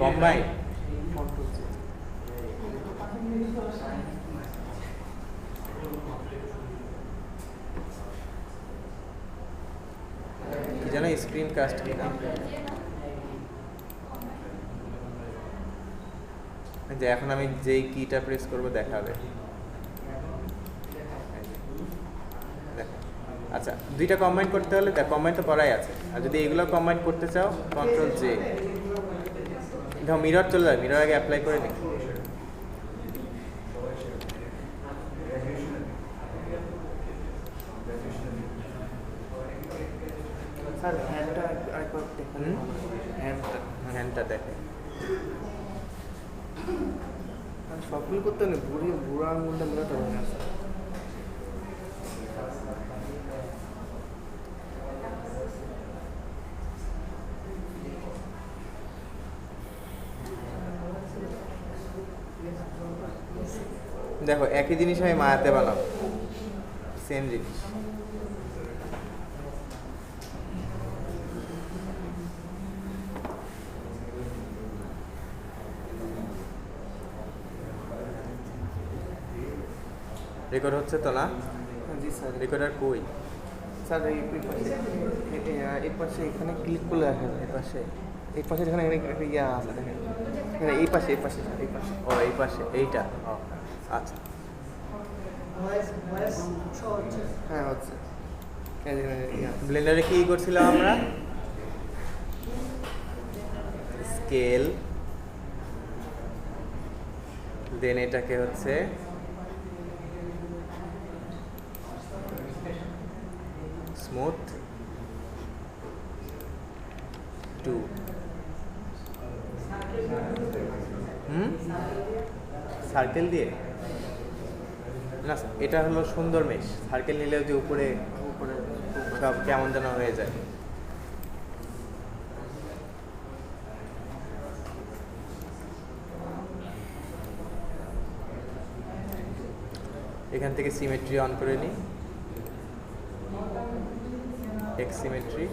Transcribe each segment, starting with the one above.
Combine control J. কি জানো screen caste কিনা, যে এখন আমি যেই কিটা প্রেস করব দেখাবে। দেখো আচ্ছা, দুইটা কম্বাইন করতে হলে দেখ কম্বাইন তো করাই আছে, আর যদি এগুলো কম্বাইন করতে চাও কন্ট্রোল জে। দেখো মিরর চলে যাবে, মিরর আগে অ্যাপ্লাই করে নি। স্যার হ্যান্ডটা আরেকবার দেখুন। হ্যান্ডটা দেখে সবগুলো করতে নেই, বুড়া আঙুলটা মেলাতে হবে না স্যার। দেখো একই জিনিস আমি মায়াতে বানাবো, সেম জিনিস। রেকর্ড হচ্ছে তো না? জি স্যার। রেকর্ডার কই? স্যার এই পাশে, এই পাশে এখানে ক্লিক করলে আসে, এই পাশে এখানে একটা ইয়ে আছে দেখেন, এখানে এই পাশে স্যার, এই পাশে। ও এই পাশে, এইটা। ও আচ্ছা, হ্যাঁ হচ্ছে। এই দেখেন, ইয়ে আছে। ব্লেন্ডারে কি করছিলাম আমরা? স্কেল, দেন এটাকে হচ্ছে স্মুথ টু, সার্কেল দিয়ে না, এটা হলো সুন্দর মেশ। সার্কেল নিলেও যে উপরে উপরে সব কেমন যেন হয়ে যায়। এখান থেকে সিমেট্রি অন করে নিই, এক্স সিমেট্রি।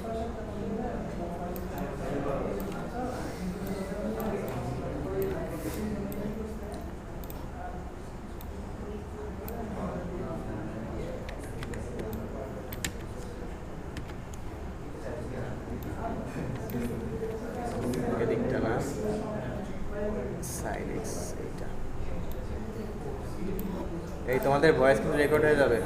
এদিকটা না, সাইড এক্স, এইটা। এই তোমাদের ভয়েস কিন্তু রেকর্ড হয়ে যাবে।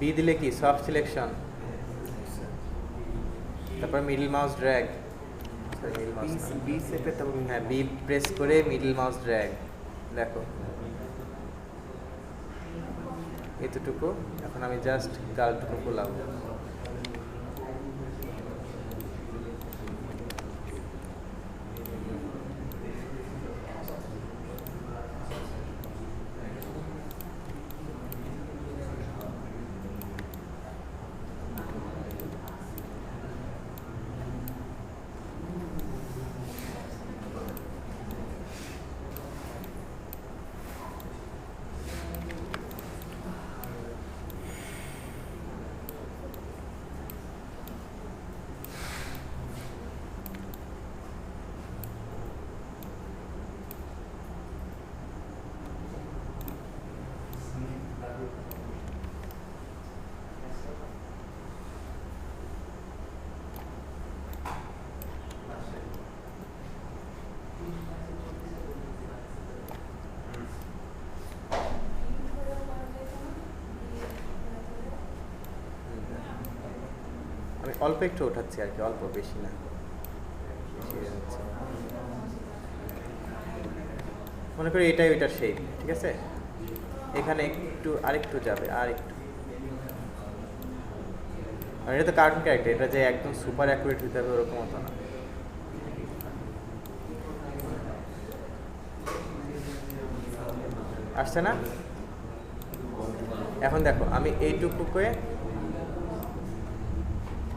বি দিলে কি সফট সিলেকশন, তারপর মিডল মাউস ড্র্যাগ। বি সেপে তবে হ্যাঁ, বি প্রেস করে মিডল মাউস ড্র্যাগ। দেখো এতটুকু, এখন আমি জাস্ট গালটুকু খোলাম। আমি অল্প একটু ওঠাচ্ছি আর কি, অল্প, বেশি না, বেশি হয়ে যাচ্ছে। মনে করি এটাই ওইটার শেপ, ঠিক আছে। এখানে একটু আরেকটু যাবে, আর একটু আর এটা তো কার্টুন ক্যারেক্টার, এটা যে একদম সুপার অ্যাকুরেট হতে হবে ওরকম হতো না। আসছে না? এখন দেখো আমি এইটুকু করে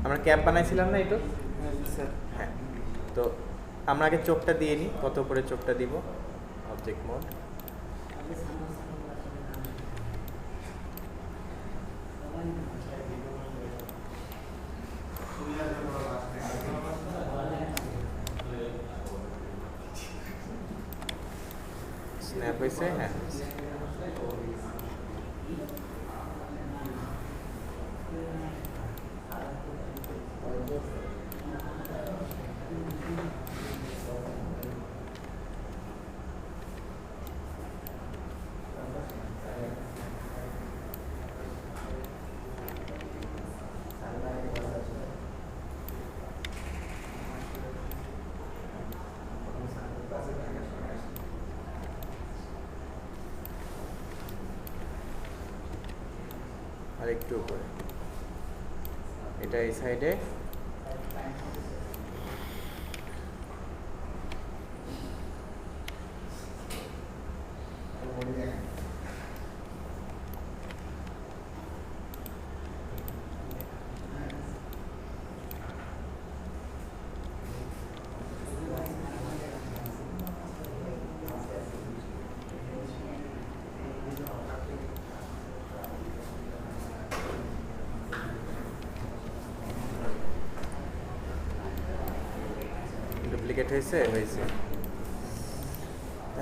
আমরা ক্যাপ বানাইছিলাম না এইটুকু? স্যার হ্যাঁ, তো আমরা আগে চোখটা দিয়ে নিই, কত করে চোখটা দিব। অবজেক্ট মোড, স্ন্যাপ হয়েছে, হ্যাঁ আর একটু উপরে, এটা এই সাইডে, ডুপ্লিকেট হয়েছে হয়েছে।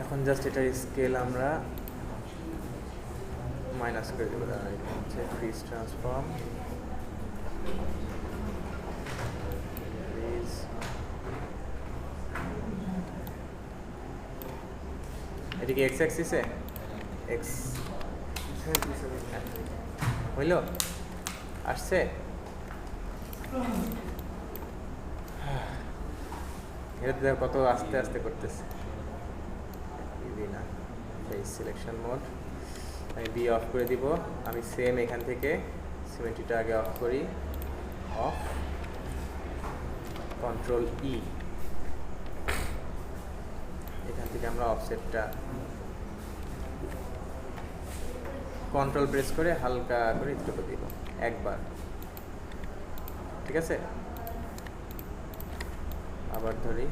এখন জাস্ট এটার স্কেল আমরা মাইনাস করে দেবো। এটা হচ্ছে ফ্রিজ ট্রান্সফর্ম, ফ্রিজ, এটা কি এক্স অ্যাক্সিসে? এক্স হইল, আসছে। এটা দেখো কত আস্তে আস্তে করতেছে, ইজি না। ফেস সিলেকশন মোড আমি বি অফ করে দিব। আমি সেম এখান থেকে সিমেট্রিটা আগে অফ করি, অফ, কন্ট্রোল ই, এখান থেকে আমরা অফসেটটা কন্ট্রোল প্রেস করে হালকা করে একটু দিব একবার, ঠিক আছে? আবার ধরি,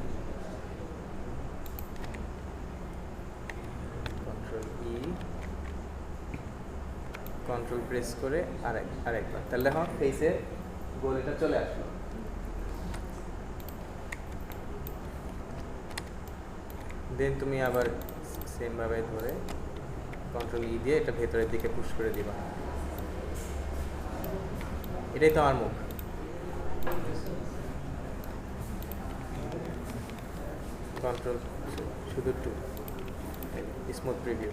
কন্ট্রোল ই, কন্ট্রোল প্রেস করে আরেকবার, তাহলে দেখো ফেসে গোল এটা চলে আসলো। দেন তুমি আবার সেম ভাবে ধরে কন্ট্রোল ই দিয়ে এটা ভেতরের দিকে পুশ করে দিবা। এটাই তো আমার মুখ। কন্ট্রোল শুধু টু, স্মুথ প্রিভিউ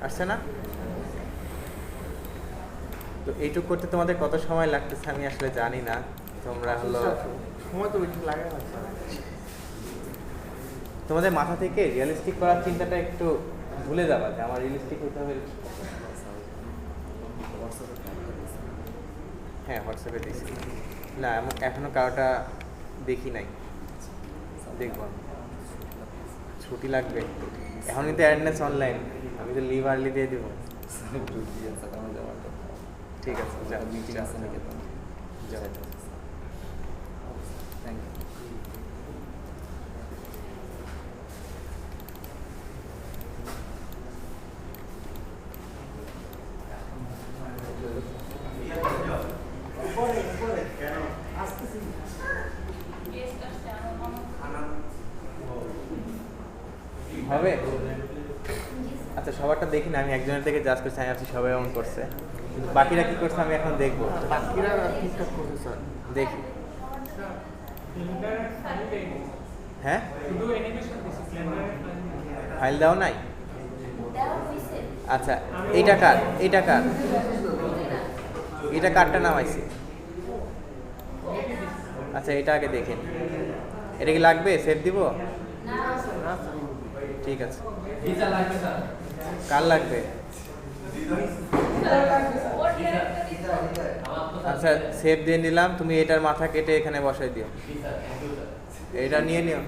আসছে না? তো এইটুকু করতে তোমাদের কত সময় লাগতেছে আমি আসলে জানি না। তোমরা হলো সময় তো বেশি লাগে না স্যার। তোমাদের মাথা থেকে রিয়েলিস্টিক করার চিন্তাটা একটু ভুলে যাবা, যে আমার রিয়েলিস্টিক হতে হবে। হ্যাঁ হোয়াটসঅ্যাপে দিয়েছি না, এখনো কারোটা দেখি নাই, দেখবো। ছুটি লাগবে এখন, কিন্তু অ্যাটেন্ডেন্স অনলাইন, আমি তো লিভ আর্লি দিয়ে দেবো। ঠিক আছে, যাও যাও। Thank you. হবে? আচ্ছা সবারটা দেখি না, আমি একজনের থেকে জাজ করছি, আমি ভাবছি সবাই এমন করছে, কিন্তু বাকিরা কি করছে আমি এখন দেখবো। বাকিরা ঠিকঠাক করছে স্যার। দেখি। হ্যাঁ ফাইল দাও নাই? আচ্ছা এইটা কার, এইটা কার, এটা কারটা নামাইছি। আচ্ছা এটা আগে দেখেন, এটা কি লাগবে? সেভ দিব? ঠিক আছে। কার লাগবে? আচ্ছা সেভ দিয়ে নিলাম, তুমি এটার মাথা কেটে এখানে বসাই দিও, এটা নিয়ে নিও।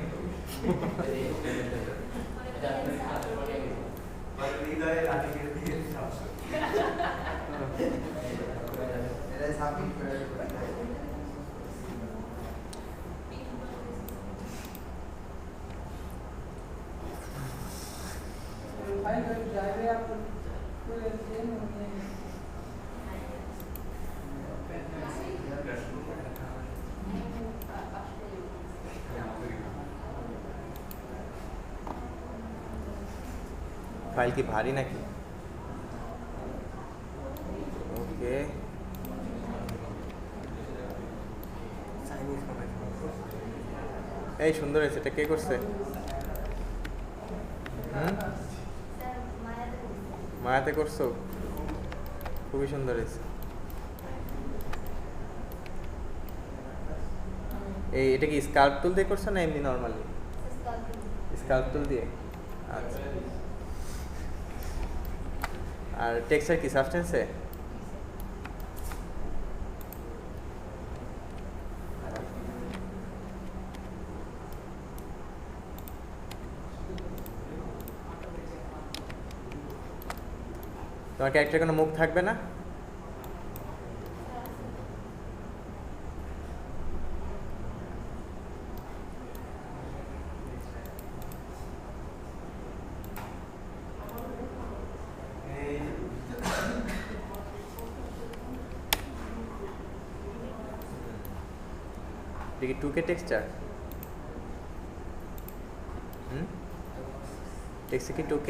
ফাইল কি ভারী নাকি? ওকে, এই সুন্দর হয়েছে। এটা কে করছে? মায়াতে করছো? খুবই সুন্দর হয়েছে। এটা কি স্কাল্প টুল দিয়ে করছো না এমনি নর্মালি? স্কাল্প টুল দিয়ে। আচ্ছা, আর টেক্সচার কি সাবস্টেন্সে? তোমার ক্যারেক্টার কোনো মুখ থাকবে না? এটা কি 2K টেক্সচার? টেক্সচার কি 2K?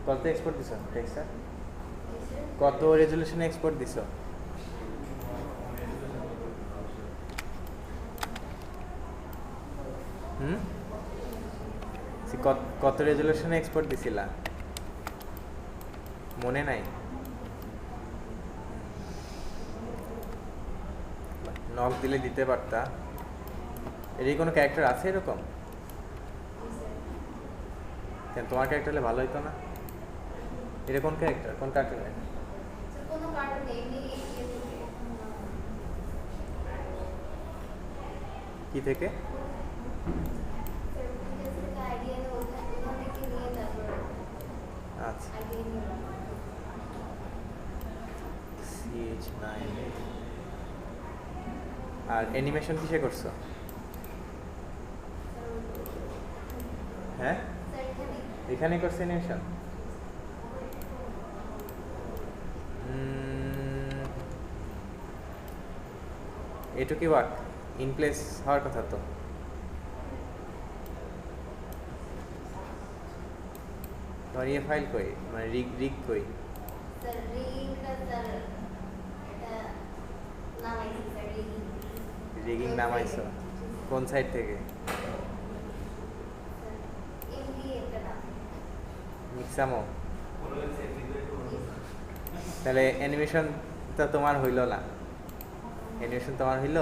কত এক্সপোর্ট দিছো টেক্সচার? কত রেজুলেশনে এক্সপোর্ট দিছো? কত রেজুলেশনে এক্সপোর্ট দিছিলা মনে নাই? নক দিলে দিতে পারতা। এর কোনো ক্যারেক্টার আছে এরকম? কেন তোমার ক্যারেক্টার হলে ভালো হইতো না? এটা কোন ক্যারেক্টার, কোন কার্টুনে? কি থেকে? আচ্ছা, CH9। আর অ্যানিমেশন কিসে করছো? হ্যাঁ, এখানে করছো অ্যানিমেশন? এটুকু ওয়ার্ক ইন প্লেস হওয়ার কথা তো। তোমার ইয়ে ফাইল কই, মানে রিগ কই? রিগিং নামাইছো কোন সাইড থেকে? মিক্সামো। তাহলে অ্যানিমেশন তো তোমার হইল না? অ্যানিমেশন তোমার হইল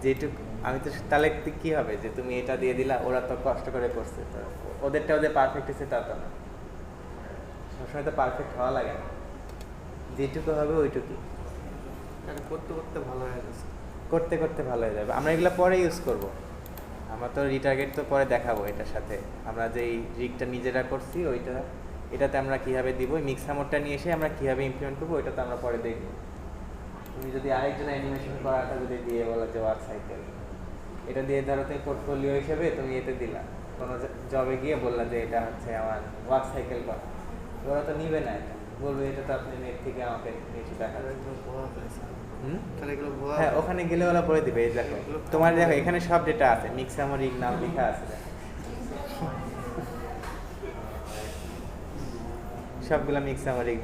যেটুকু। আমি তো তাহলে কি হবে যে তুমি এটা দিয়ে দিলা, ওরা তো কষ্ট করে করছে, তো ওদেরটা ওদের পারফেক্ট হচ্ছে তা তো না। সবসময় তো পারফেক্ট হওয়া লাগে না, যেটুকু হবে ওইটুকু করতে করতে ভালো হয়ে যাচ্ছে। করতে করতে ভালো হয়ে যাবে। আমরা এগুলো পরে ইউজ করব। আমরা তো রিটার্গেট তো পরে দেখাবো এটার সাথে। আমরা যে এই রিগটা নিজেরা করছি ওইটা, এটাতে আমরা কীভাবে দিব, মিক্সামোডটা নিয়ে এসে আমরা কীভাবে ইমপ্লিমেন্ট করবো ওইটা তো আমরা পরে দেখব। তুমি যদি আরেকজন অ্যানিমেশন করাটা যদি দিয়ে বলো যে ওয়ার্ক সাইকেল, এটা দিয়ে ধরো তুমি পোর্টফোলিও হিসেবে তুমি এতে দিলা, কোনো জবে গিয়ে বললা যে এটা হচ্ছে আমার ওয়ার্ক সাইকেল করা, ওরা তো নিবে না, এটা বলবে এটা তো আপনি নেট থেকে আমাকে নিচে দেখা। হ্যাঁ, ওখানে গেলে ওরা বলে দিবে। এই দেখো তোমার, দেখো এখানে সব ডেটা আছে, মিক্সামো রিগ নাম লেখা আছে, সবগুলো মিক্সামো রিগ,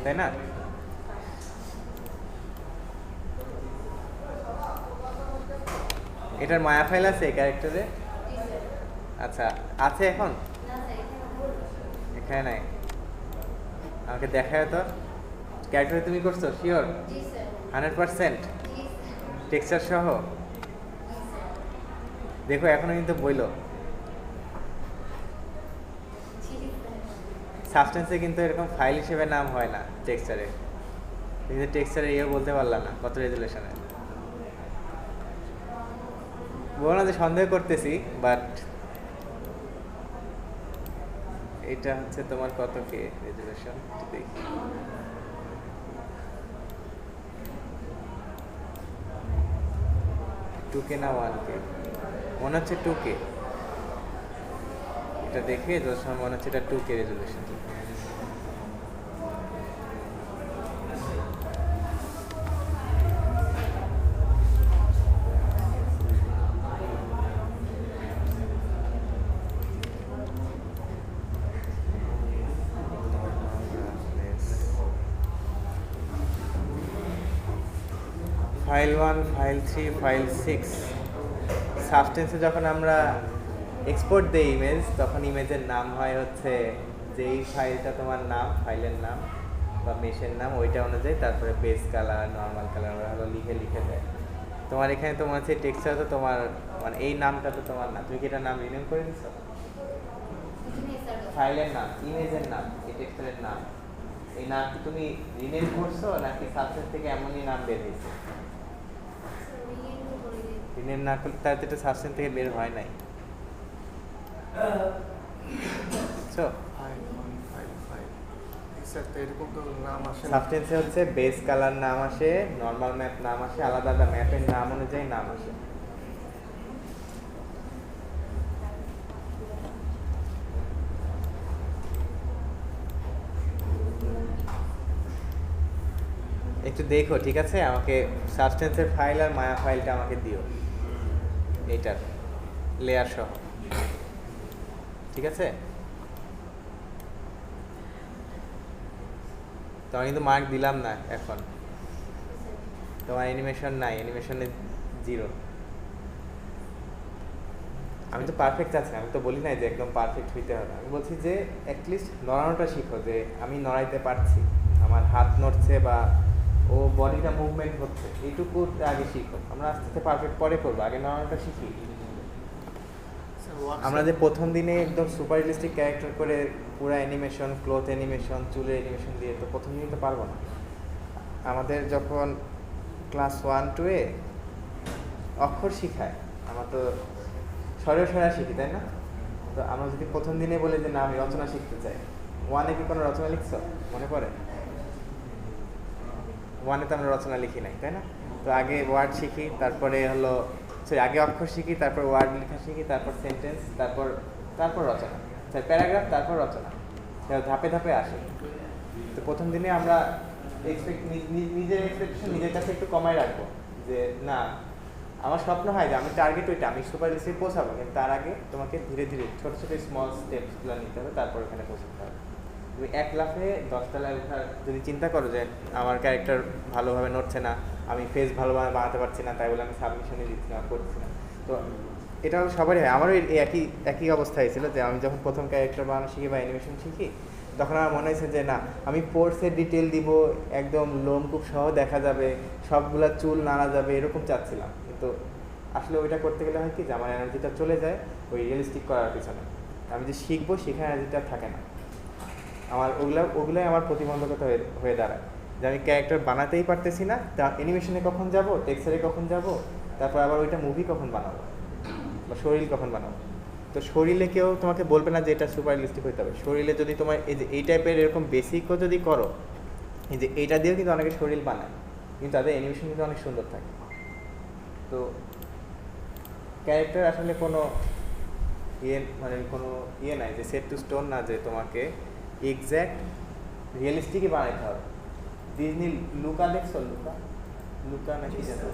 তাই না? এটার মায়া ফাইল আছে ক্যারেক্টারে? আচ্ছা, আছে এখন? এখানে নাই, আমাকে দেখায় তো। ক্যারেক্টারে তুমি করছো শিওর? 100% টেক্সচার সহ? দেখো এখনো কিন্তু বইলো সাবস্টেন্সে কিন্তু এরকম ফাইল হিসেবে নাম হয় না টেক্সচারে, কিন্তু টেক্সচারে ইয়ে বলতে পারলাম না কত রেজুলেশনে। বলো না যে সন্দেহ করতেছি, বাট এটা হচ্ছে তোমার কত কে রেজুলেশন দেখি। টু কে না 1K? মনে হচ্ছে 2K। এটা দেখে যত সময় মনে হচ্ছে এটা 2K resolution. File 1, file 3, file 6 সাবস্টেন্সে যখন আমরা এক্সপোর্ট দেই ইমেজ, তখন ইমেজের নাম হয় হচ্ছে যেই ফাইলটা তোমার নাম, ফাইলের নাম বা মেশের নাম, ওইটা অনুযায়ী তারপরে বেস কালার, নর্মাল কালার ওরা হলো লিখে দেয়। তোমার এখানে তো মনে হচ্ছে টেক্সচার তো তোমার, মানে এই নামটা তো তোমার না, তুমি কি এটার নাম রিনেম করে দিচ্ছ? ফাইলের নাম, ইমেজের নাম, এই টেক্সচারের নাম, এই নাম কি তুমি রিনেম করছো নাকি সাবস্টেন্স থেকে এমনই নাম বের হয়েছে? রিনেম না করলে তার এটা সাবস্টেন্স থেকে বের হয় নাই। বুঝছো? সাবস্টেন্সে হচ্ছে বেস কালার নাম আসে, নর্মাল ম্যাপ নাম আসে, আলাদা আলাদা ম্যাপের নাম অনুযায়ী নাম আসে। একটু দেখো ঠিক আছে, আমাকে সাবস্টেন্সের ফাইল আর মায়া ফাইলটা আমাকে দিও, এইটার লেয়ার সহ, ঠিক আছে? তো আমি কিন্তু মার্ক দিলাম না এখন, তোমার অ্যানিমেশন নাই, অ্যানিমেশনে 0। আমি তো পারফেক্ট আছি, আমি তো বলি নাই যে একদম পারফেক্ট হইতে হবে, আমি বলছি যে অ্যাটলিস্ট নড়ানোটা শিখো, যে আমি নড়াইতে পারছি, আমার হাত নড়ছে বা ও বডিটা মুভমেন্ট হচ্ছে, এইটুকু আগে শিখো। আমরা আস্তে আস্তে পারফেক্ট পরে করবো, আগে নড়ানোটা শিখি। আমরা যে প্রথম দিনে একদম সুপার রিয়েলিস্টিক ক্যারেক্টার করে পুরো অ্যানিমেশন, ক্লোথ অ্যানিমেশন, চুলের অ্যানিমেশন দিয়ে তো প্রথম দিনই তো পারবো না। আমাদের যখন ক্লাস 1-2 অক্ষর শিখায়, আমরা তো স্বরে শিখি, তাই না? তো আমরা যদি প্রথম দিনে বলি যে না আমি রচনা শিখতে চাই, 1-এ কি কোনো রচনা লিখছ মনে পড়ে? 1-এ তো আমরা রচনা লিখি নাই, তাই না? তো আগে ওয়ার্ড শিখি, তারপরে হলো আগে অক্ষর শিখি, তারপর ওয়ার্ড লেখা শিখি, তারপর সেন্টেন্স, তারপর রচনা, প্যারাগ্রাফ, তারপর রচনা, ধাপে ধাপে আসে। তো প্রথম দিনে আমরা নিজের এক্সপেকটেশন নিজের কাছে একটু কমায় রাখবো, যে না আমার স্বপ্ন হয় যে আমি টার্গেট ওইটা আমি সুপার রিসিভ পৌঁছাবো, কিন্তু তার আগে তোমাকে ধীরে ধীরে ছোটো ছোটো স্মল স্টেপসগুলো নিতে হবে, তারপর ওখানে পৌঁছাতে হবে। তুমি 1 লাফে 10 তলায় ওঠার যদি চিন্তা করো যে আমার ক্যারেক্টার ভালোভাবে নড়ছে না, আমি ফেস ভালোভাবে বানাতে পারছি না, তাই বলে আমি সাবমিশনে দিচ্ছি না, করছি না, তো এটা সবারই হয়। আমারও একই অবস্থা হয়েছিল যে আমি যখন প্রথম ক্যারেক্টার বানানো শিখি বা অ্যানিমেশন শিখি, তখন আমার মনে হয়েছে যে না আমি পোর্সের ডিটেল দিব, একদম লোম খুব সহ দেখা যাবে, সবগুলা চুল নাড়া যাবে, এরকম চাচ্ছিলাম। কিন্তু আসলে ওইটা করতে গেলে হয় কি যে আমার এনার্জিটা চলে যায় ওই রিয়েলিস্টিক করার পিছনে, আমি যে শিখবো শেখার এনার্জিটা থাকে না আমার, ওগুলোই আমার প্রতিবন্ধকতা হয়ে দাঁড়ায়, যে আমি ক্যারেক্টার বানাতেই পারতেছি না, তা অ্যানিমেশনে কখন যাব, টেক্সচারে কখন যাব, তারপর আবার ওইটা মুভি কখন বানাবো বা শরীর কখন বানাবো। তো শরীরে কেউ তোমাকে বলবে না যে এটা সুপার রিয়েলিস্টিক হইতে হবে। শরীরে যদি তোমার এই যে এই টাইপের এরকম বেসিকও যদি করো, এই যে এইটা দিয়েও কিন্তু অনেকে শরীর বানায়, কিন্তু তাদের অ্যানিমেশন কিন্তু অনেক সুন্দর থাকে। তো ক্যারেক্টার আসলে কোনো কোনো নাই যে সেট টু স্টোন না, যে তোমাকে এক্স্যাক্ট রিয়েলিস্টিকই বানাইতে হবে। ডিজনি লুকা দেখছো? লুকা নাকি জানো?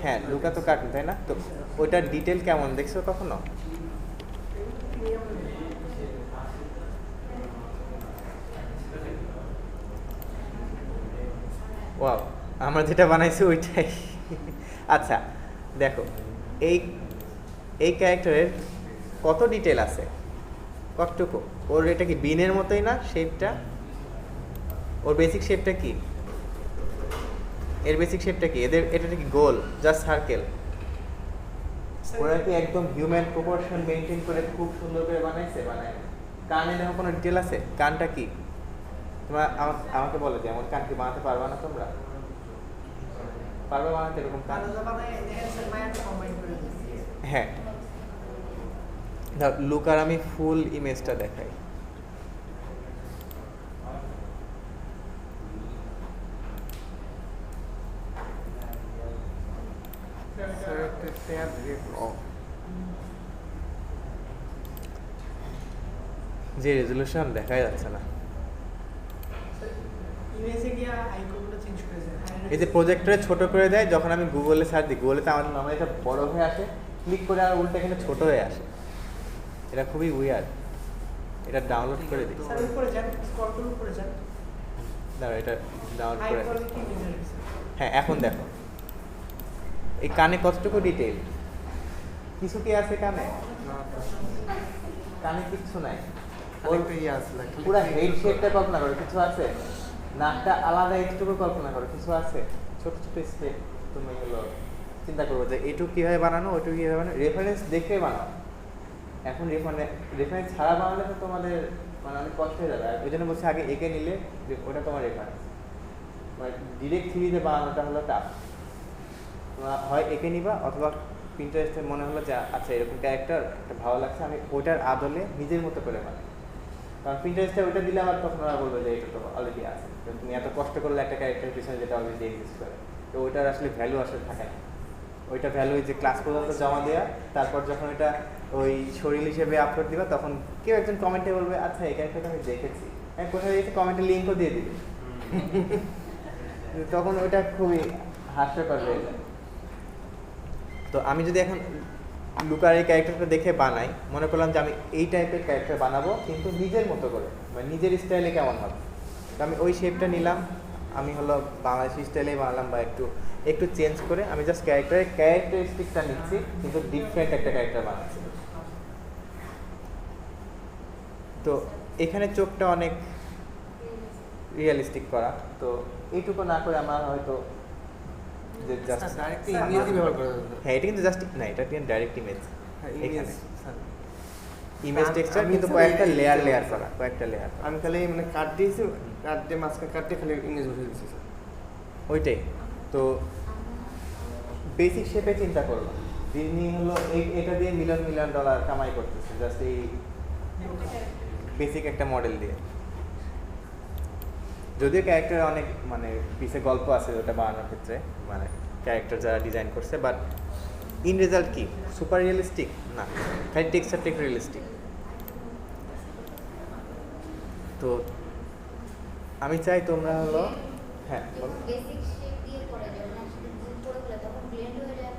হ্যাঁ, লুকা তো কার্টুন, তাই না? তো ওইটার ডিটেল কেমন দেখছো কখনো? ওয়াও, আমরা যেটা বানাইছি ওইটাই। আচ্ছা দেখো, এই ক্যারেক্টারের কত ডিটেল আছে, কতটুকু ওর, এটা কি বিনের মতোই না শেপটা? ওর বেসিক শেপটা কি? এর বেসিক শেপটা কি? এটা কি গোল, জাস্ট সার্কেল? ওরা কি একদম হিউম্যান প্রপোর্শন মেনটেন করে খুব সুন্দর করে বানাইছে? বানায় কানে দেখো কোনো ডিটেল আছে? কানটা কি তোমরা আমাকে বলো যে আমার কান কি বানাতে পারবা না তোমরা? পারবে বানাতে এরকম কান? হ্যাঁ, লুকার আমি ফুল ইমেজটা দেখাই। স্যার একটা ট্যাব যে রেজলিউশন দেখাই যাচ্ছে না। এই যে প্রজেক্টরে ছোট করে দেয়, যখন আমি গুগলে সার্চ দিই, গুগলে তো আমার নর্মালি এটা বড় হয়ে আসে, ক্লিক করে আর উল্টে এখানে ছোট হয়ে আসে। এটা খুবই উইয়ার্ড। এটা ডাউনলোড করে দিই। দাঁড়াও, এটা ডাউনলোড করে দিই। হ্যাঁ, এখন দেখো এই কানে কতটুকু ডিটেইল। কিছু কি আছে কানে? কানে কিচ্ছু নাই। অনেকটা ইয়ে আসলে পুরা হেড শেপটা কল্পনা করো, কিছু আছে? নাকটা আলাদা একটুকু কল্পনা করো, কিছু আছে? ছোট ছোট স্টেপ তুমি হলো চিন্তা করবো যে এইটুকু কীভাবে বানানো, ওইটুকু কীভাবে বানানো, রেফারেন্স দেখে বানাও। এখন রেফারেন্স ছাড়া বানালে তো তোমাদের মানে অনেক কষ্ট হয়ে যাবে। আর ওই জন্য বলছি আগে এঁকে নিলে যে ওটা তোমার রেফারেন্স। মানে ডিরেক্ট থ্রিতে বানানোটা হলো টাফ। তোমরা হয় এঁকে নিবা, অথবা পিন্টারেস্টে মনে হলো যে আচ্ছা এরকম ক্যারেক্টার একটা ভালো লাগছে, আমি ওইটার আদলে নিজের মতো করে বানাই। কারণ পিন্টারেস্টে ওইটা দিলে আবার তখন ওরা বলবে যে এটা তো অলরেডি আছে, তুমি এত কষ্ট করলে একটা ক্যারেক্টারের পিছনে যেটা অলরেডি এক্সিস্ট করে, তো ওইটার আসলে ভ্যালু আসলে থাকে না। ওইটা ভ্যালু যে ক্লাস পর্যন্ত জমা দেওয়া, তারপর যখন এটা ওই শরীর হিসেবে আপলোড দিবা, তখন কেউ একজন কমেন্টে বলবে আচ্ছা এই ক্যারেক্টারটা আমি দেখেছি, হ্যাঁ কোথায় দেখেছি, কমেন্টে লিঙ্কও দিয়ে দিবে। তখন ওইটা খুবই হাস্যকর হয়ে যায়। তো আমি যদি এখন লুকার এই ক্যারেক্টারটা দেখে বানাই, মনে করলাম যে আমি এই টাইপের ক্যারেক্টার বানাবো কিন্তু নিজের মতো করে, মানে নিজের স্টাইলে কেমন হবে, তো আমি ওই শেপটা নিলাম, আমি হলো বাংলাদেশি স্টাইলেই বানালাম, বা একটু একটু চেঞ্জ করে আমি জাস্ট ক্যারেক্টারিস্টিকটা নিচ্ছি, কিন্তু ডিফারেন্ট একটা ক্যারেক্টার বানাচ্ছি। তো এখানে চোখটা অনেক রিয়েলিস্টিক করা, তো এইটুকু না করে আমার হয়তো যে জাস্ট ডাইরেক্ট ইংরেজি ব্যবহার করা যাবে। হ্যাঁ, এটা কিন্তু জাস্ট না, এটা কিন্তু ডাইরেক্ট ইমেজ। এখানে ইমেজ টেক্সচার কিন্তু কয়েকটা লেয়ার করা, কয়েকটা লেয়ার। আমি খালি মানে কাট দিয়েছি, কাট দিয়ে মাঝখানে কাট দিয়ে খালি ইমেজ বসে দিয়েছি স্যার। ওইটাই তো বেসিক শেপে চিন্তা করলাম। ডিজনি হলো এটা দিয়ে মিলিয়ন ডলার কামাই করতেছে জাস্ট এই বেসিক একটা মডেল দিয়ে। যদিও ক্যারেক্টার অনেক মানে পিছে গল্প আছে ওটা বানানোর ক্ষেত্রে, মানে ক্যারেক্টার যারা ডিজাইন করছে, বাট ইন রেজাল্ট কি সুপার রিয়েলিস্টিক না, খালি টেক্সচারটা একটু রিয়েলিস্টিক। তো আমি চাই তোমরা হলো হ্যাঁ বেসিক শেপ দিয়ে করা যায় না, সেটা জুম করে দিলে তখন ব্লেন্ড হয়ে যায়।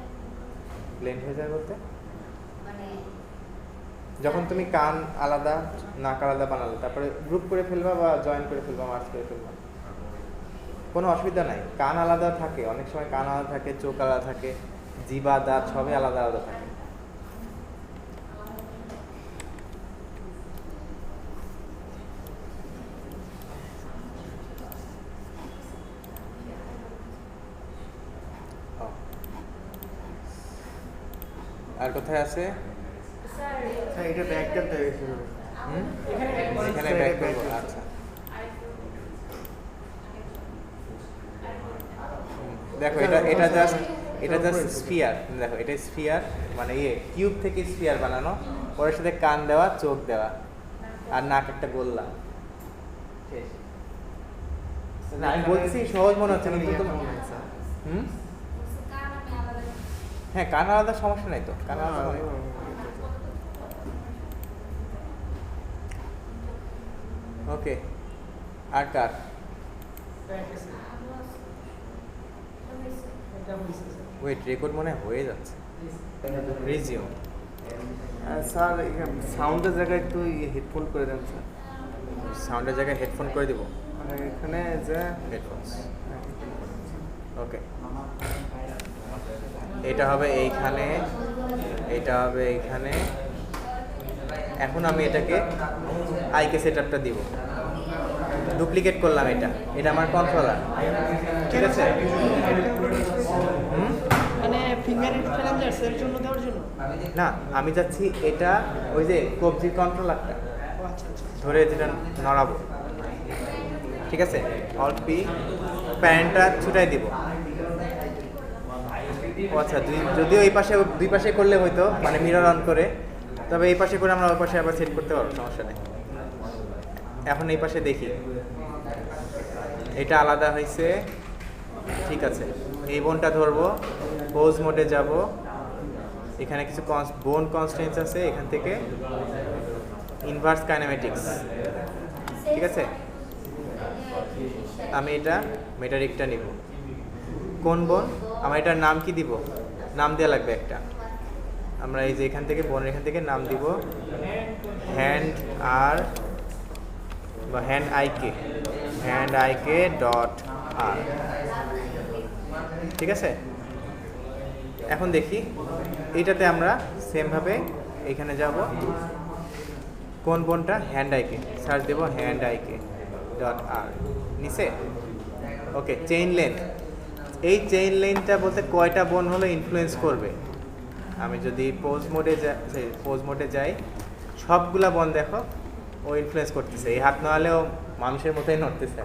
ব্লেন্ড হয়ে যায় বলতে মানে যখন তুমি কান আলাদা নাক আলাদা বানালে, তারপরে গ্রুপ করে ফেলবা বা জয়েন করে ফেলবা, মার্জ করে ফেলবা, কোনো অসুবিধা নাই। কান আলাদা থাকে, অনেক সময় কান আলাদা থাকে, চোখ আলাদা থাকে, জিবা দাঁত সবই আলাদা আলাদা থাকে। আর কোথায় আছে? স্যার এটা ব্যাকটা দিয়েছি। এখানে ব্যাক করবো। আচ্ছা দেখো, এটা জাস্ট স্ফিয়ার। দেখো এটা স্ফিয়ার, মানে কিউব থেকে স্ফিয়ার বানানো, ওর সাথে কান দেওয়া, চোখ দেওয়া, আর নাক একটা গোল্লা। না আমি বলছি সহজ মনে হচ্ছে, কিন্তু হ্যাঁ কান আলাদা সমস্যা নাই তো, কান আলাদা ওকে। আর কার ওয়েট রেকর্ড মনে হয়ে যাচ্ছে। রিজিউম স্যার সাউন্ডের জায়গায় একটু হেডফোন করে দেন স্যার। সাউন্ডের জায়গায় হেডফোন করে দিব। মানে এখানে যে হেডফোনস ওকে। এটা হবে এইখানে, এটা হবে এইখানে। এখন আমি এটাকে আইকে সেটআপটা দিব, ডুপ্লিকেট করলাম। এটা আমার কন্ট্রোলার, ঠিক আছে? মানে ফিঙ্গারিং চ্যালেঞ্জার্সের জন্য দেওয়ার জন্য? না, আমি চাচ্ছি এটা ওই যে কবজির কন্ট্রোলারটা ও আচ্ছা আচ্ছা। ধরে যেটা নড়াবো, ঠিক আছে? অল্পি প্যান্টটা ছুটাই দিব। ও আচ্ছা, যদিও এই পাশে দুই পাশে করলে হয়তো মানে মিরর অন করে, তবে এই পাশে করে আমরা ওই পাশে আবার সেট করতে পারবো, সমস্যা নেই। এখন এই পাশে দেখি, এটা আলাদা হয়েছে, ঠিক আছে। এই বোনটা ধরবো, পোজ মোডে যাব, এখানে কিছু বোন কনস্ট্রেন্টস আছে, এখান থেকে ইনভার্স কাইনেমেটিক্স, ঠিক আছে। আমি এটা মেটারিকটা নিব। কোন বোন? আমার এটার নাম কি দিব? নাম দেওয়া লাগবে একটা। আমরা এই যে এখান থেকে বোনের এখান থেকে নাম দিব হ্যান্ড আর বা হ্যান্ড আইকে ডট আর, ঠিক আছে। এখন দেখি এইটাতে আমরা সেমভাবে এখানে যাব, কোন বোনটা? হ্যান্ড আইকে, সার্চ দেব হ্যান্ড আইকে ডট আর, নিচে ওকে। চেইন লেন্থ, এই চেইন লেন্থটা বলতে কয়টা বোন হলো ইনফ্লুয়েন্স করবে। আমি যদি পোজ মোডে যাই, সবগুলা বোন দেখো ও ইনফ্লুয়েন্স করতেছে। এই হাত নাহলেও মানুষের মতোই নড়তেছে,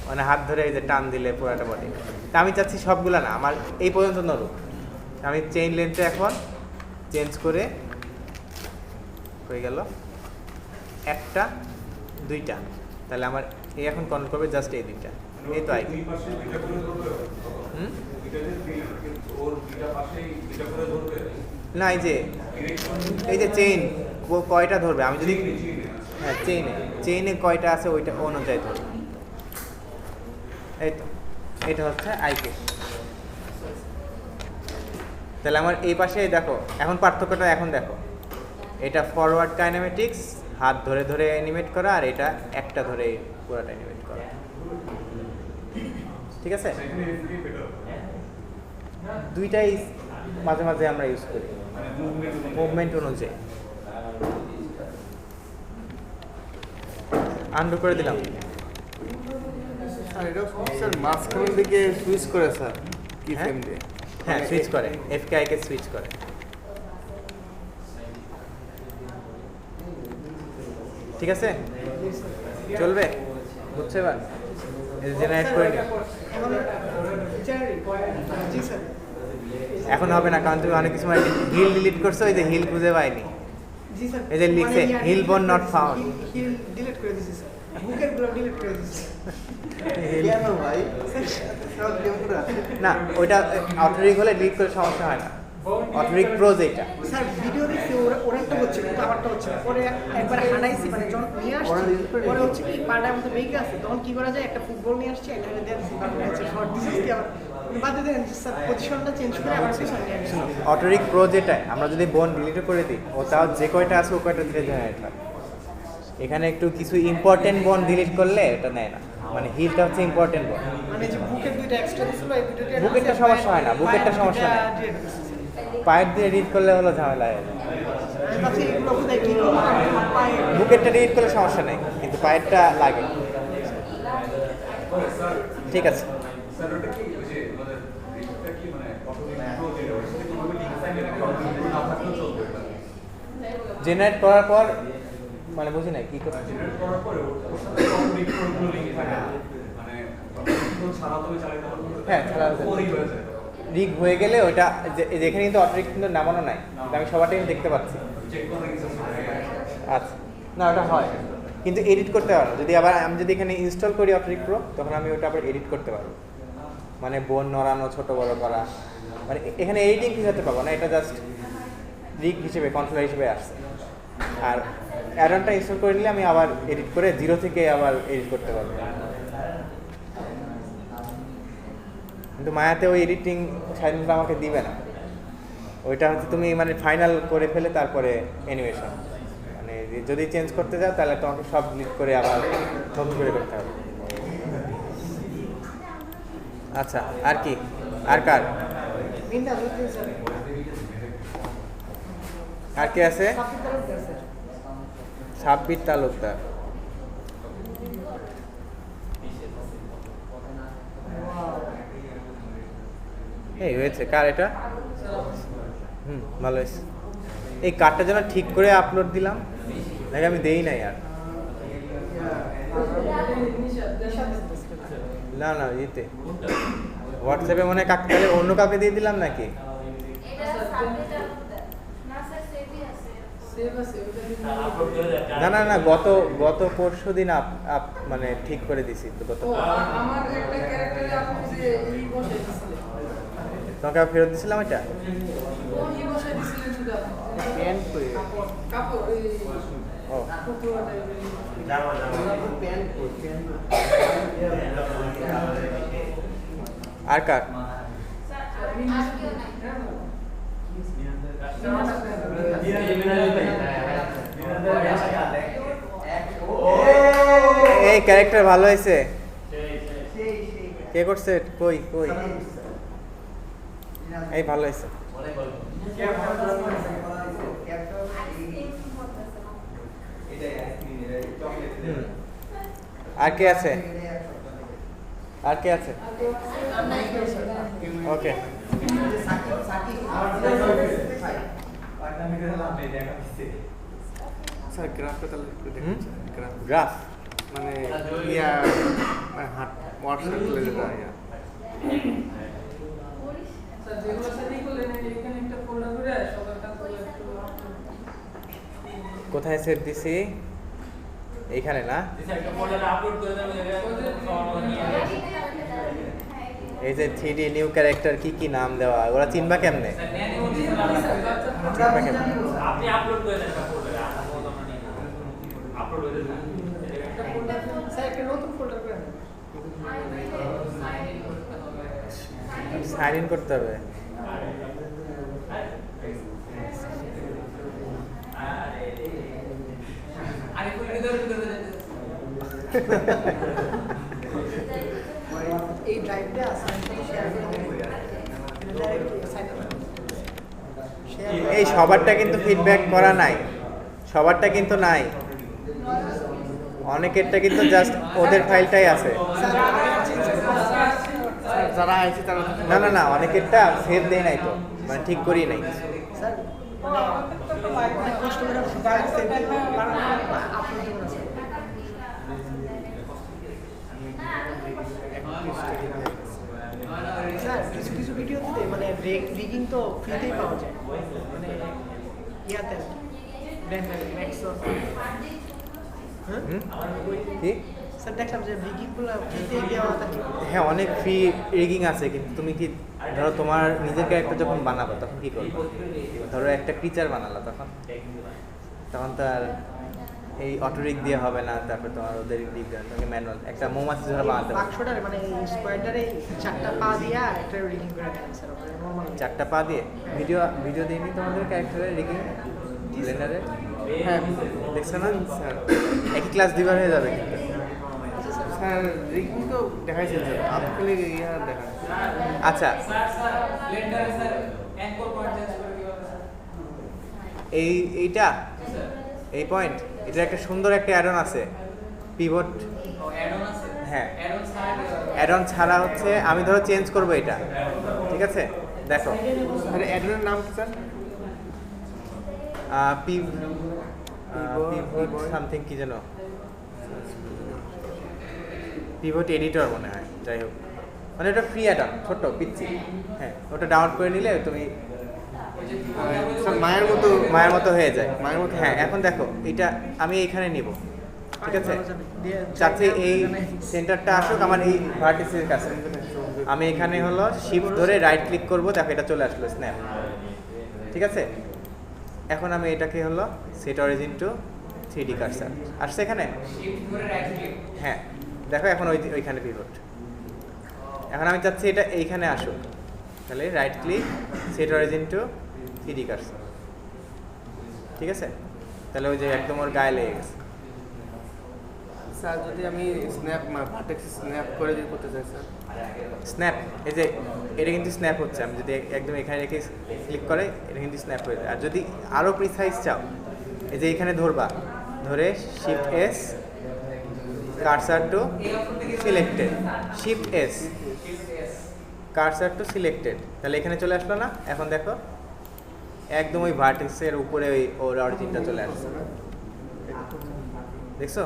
মানে হাত ধরে এই যে টান দিলে পুরাটা বডি। তা আমি চাচ্ছি সবগুলা না, আমার এই পর্যন্ত নড়ুক। আমি চেইন লেন্থটা এখন চেঞ্জ করে হয়ে গেল একটা, দুইটা, তাহলে আমার এই এখন কন্ট্রোল করবে জাস্ট এই দুইটা। এই তো আইকি না, এই যে চেইন কয়টা ধরবে, আমি যদি হ্যাঁ চেইনে কয়টা আছে ওইটা অনুযায়ী ধরবে। এই তো এটা হচ্ছে আইকে। তাহলে আমার এই পাশে দেখো, এখন পার্থক্যটা এখন দেখো, এটা ফরওয়ার্ড কাইনেমেটিক্স, হাত ধরে ধরে অ্যানিমেট করা, আর এটা একটা ধরে পুরোটা অ্যানিমেট করা, ঠিক আছে। দুইটাই মাঝে মাঝে আমরা ইউজ করি মুভমেন্ট অনুযায়ী। আন্ডু করে দিলাম। স্যার এটা স্যার মাঝখানের দিকে সুইচ করে স্যার, কি হ্যাঁ? ফ্রেম দিয়ে? হ্যাঁ, সুইচ করে, এফকেআই কে সুইচ করে। ঠিক আছে, চলবে, বুঝছো এবার? জেনারেট করে নিও। জি স্যার। এখন হবে না, কারণ তুমি অনেক কিছু হিল ডিলিট করছো, এই যে হিল খুঁজে পাইনি। জি স্যার। এই যে লিখছে হিল বোন নট ফাউন্ড। হিল ডিলিট করে দিয়েছি স্যার, বুকের গুলো ডিলিট করে দিয়েছি। কেন ভাই? সব গেম করে আছে। না, ওইটা অটোরিক হলে ডিলিট করে সমস্যা হয় না। অটোরিক প্রো যেটা, স্যার ভিডিও দেখছি ওরারটা হচ্ছে কিন্তু আমারটা হচ্ছে না। পরে একবার হাঁটাইছি, মানে যখন নিয়ে আসছি, পরে হচ্ছে কি পাড়ার মধ্যে বেঁকে আছে, তখন কি করা যায়, একটা ফুটবল নিয়ে আসছি, এখানে দেন শর্ট দিছিস কি আবার বাদে দেন স্যার, পজিশনটা চেঞ্জ করে আবার পিছনে নিয়ে আসছি। অটোরিক প্রো যেটা, আমরা যদি বোন ডিলিট করে দিই, ও তাও যে কয়টা আছে ও কয়টা ধীরে জেনারেট হয়। এখানে একটু কিছু ইম্পর্টেন্ট বোন ডিলিট করলে এটা নেয় না, মানে হিলটা হচ্ছে ইম্পর্টেন্ট বোন। মানে যে বুকের দুইটা এক্সট্রা দিছিল, এই দুইটা বুকেরটা সমস্যা হয় না, বুকেরটা সমস্যা নেই। পায়ের দিয়ে ডিলিট করলে হলো ঝামেলা হয়। বুকেরটা ডিলিট করলে সমস্যা নেই, কিন্তু পায়েরটা লাগে। ঠিক আছে, জেনারেট করার পর মানে বুঝি নাই কি করতে। হ্যাঁ, রিগ হয়ে গেলে ওইটা যেখানে কিন্তু অটোরিক কিন্তু নামানো নাই, আমি সবারটাই দেখতে পাচ্ছি। আচ্ছা, না ওটা হয়, কিন্তু এডিট করতে পারবো। যদি আবার আমি যদি এখানে ইনস্টল করি অটোরিক প্রো, তখন আমি ওটা আবার এডিট করতে পারবো, মানে বোন নড়ানো, ছোট বড় করা, মানে এখানে এডিটিং কিছু হতে পারবো না, এটা জাস্ট রিগ হিসেবে কন্ট্রোলার হিসেবে আসছে। আর অ্যাডনটা ইনস্টল করে নিলে আমি আবার এডিট করে জিরো থেকে আবার এডিট করতে পারবো। কিন্তু মায়াতে ওই এডিটিং সাইডটা আমাকে দিবে না, ওইটা হচ্ছে তুমি মানে ফাইনাল করে ফেলে তারপরে অ্যানিমেশন, মানে যদি চেঞ্জ করতে যাও তাহলে তোমাকে সব ডিলিট করে আবার নতুন করে করতে হবে। আচ্ছা, আর কি, আর কার, আর কে আছে? সাব্বির তালুকদার। এই হয়েছে কার এটা? ভালো হয়েছে। এই কার্ডটা যেন ঠিক করে আপলোড দিলাম নাকি আমি দেই নাই আর। না না ইতে হোয়াটসঅ্যাপে মনে হয় কাকে তাহলে অন্য কাউকে দিয়ে দিলাম নাকি? এটা সাবমিট না স্যার সেভই আছে। না না না গত পরশু দিন মানে ঠিক করে দিছি তো গত আমার একটা ক্যারেক্টারে আপনি যে এই বসে দিছিলেন, তোমাকে আবার ফেরত দিছিলাম এটা। এই বসে দিছিলেন শুধু প্যান্ট পরে কাপড় এই ও পুতুয়া টাইপের প্যান্ট পরে আর কার? স্যার আর কেউ নাই। এই ক্যারেক্টার ভালো হয়েছে। কে করছে? কই কই এই ভালো হয়েছে। আর কে আছে? আর কে আছে? ওকে স্যার গ্রাফটা তাহলে একটু দেখুন স্যার গ্রাফ গ্রাফ মানে ইয়া মানে হাট হোয়াটসঅ্যাপ তুলে যেটা ইয়া স্যার যেগুলো সেটিং করলেন এখানে একটা ফোল্ডার করে সবাইটা করে একটু কোথায় সেভ দিছি? এইখানে না? এই যে 3D নিউ ক্যারেক্টার কি কি নাম দেওয়া ওরা চিনবা কেমনে? চিনবা কেমনে? আপনি আপলোড করে দেন ফোল্ডারে আপলোড হয়ে যাবে স্যার একটা নতুন ফোল্ডার করে নেন। সাইন ইন করতে হবে। আরে কোন ভিতরে এই ড্রাইভটা অ্যাসাইন করে শেয়ার করে দেন। ডাইরেক্ট অ্যাসাইন করুন। এই সবারটা কিন্তু ফিডব্যাক করা নাই, সবারটা কিন্তু নাই, অনেকেরটা কিন্তু জাস্ট ওদের ফাইলটাই আছে। যারা আইছে তারা না না না অনেকেরটা সেভ দেয় নাই তো, মানে ঠিক করি নাই। স্যার অনেক কষ্ট করে ফাইল সেভ করতে পারেন আপলোড করুন স্যার। স্যার কিছু কিছু ভিডিওতে মানে রিগিং তো ফ্রিতেই পাওয়া যায়, মানে ইয়াতে ম্যাক্সর হুম? কি? স্যার দেখলাম যে রিগিংগুলো ফ্রিতেই দেওয়া থাকে। হ্যাঁ অনেক ফ্রি রিগিং আছে, কিন্তু তুমি কি ধরো তোমার নিজের ক্যারেক্টার যখন বানাবো তখন কি করবে? ধরো একটা ক্রিচার বানালো তখন তো আর এই অটো রিগ দিয়ে হবে না, তারপর তোমার ওদের রিগ দিয়ে তোমাকে ম্যানুয়াল একটা মৌমাছি ধরে বানাতে হবে। বাক্সটার মানে স্কোয়ারটারে চারটা পা দিয়া একটা রিগিং করে দেন স্যার, নরমাল। 4টা পা দিয়ে ভিডিও দিইনি তোমাদের ক্যারেক্টারের রিগিং ব্লেন্ডারে? হ্যাঁ দেখছো না? একই ক্লাস দিবার হয়ে যাবে কিন্তু। স্যার রিকিং তো দেখাইছে স্যার আপনি ইয়া দেখান আচ্ছা ব্লেন্ডারে স্যার অ্যাঙ্কর পয়েন্ট চেঞ্জ করে কিভাবে? এইটা এই পয়েন্ট এটা একটা সুন্দর একটা অ্যাডন আছে পিভট। অ্যাড-অন আছে? হ্যাঁ অ্যাড-অন ছাড়া অ্যাডন ছাড়া হচ্ছে আমি ধরো চেঞ্জ করব এটা, ঠিক আছে? দেখো স্যার অ্যাডমিনের নাম কি স্যার পিভট সামথিং কি যেন, পিভট এডিটর মনে হয়, যাই হোক মানে এটা ফ্রি অ্যাডন ছোট পিচ্ছি। হ্যাঁ ওটা ডাউনলোড করে নিলে তুমি স্যার মায়ের মতো হয়ে যায়। মায়ের মতো হ্যাঁ এখন দেখো এটা আমি এইখানে নিব, ঠিক আছে? চাচ্ছি এই সেন্টারটা আসুক আমার এই ভার্টিসের কাছে। আমি এখানে হলো শিফট ধরে রাইট ক্লিক করব, দেখো এটা চলে আসলো স্ন্যাপ, ঠিক আছে? এখন আমি এটাকে হলো set origin to 3D cursor আসছে এখানে। শিফট ধরে রাইট ক্লিক। হ্যাঁ দেখো এখন ওইখানে পিভট। এখন আমি চাচ্ছি এটা এইখানে আসুক, তাহলে right click set origin to 3D cursor, ঠিক আছে? তাহলে ওই যে একদম ওর গায়ে লেগে গেছে। স্যার যদি আমি স্ন্যাপ ভার্টেক্স স্ন্যাপ করে যদি করতে চাই স্যার স্ন্যাপ এই যে এটা কিন্তু স্ন্যাপ হচ্ছে, আমি যদি একদম এখানে রেখে ক্লিক করে এটা কিন্তু স্ন্যাপ হয়ে যায়। আর যদি আরও প্রিসাইজ চাও এই যে এখানে ধরবা, ধরে shift S cursor two selected, shift S cursor two selected, তাহলে এখানে চলে আসলো না? এখন দেখো একদম ওই ভার্টেক্সের উপরে ওই ওর অরিজিনটা চলে আসছে, দেখছো?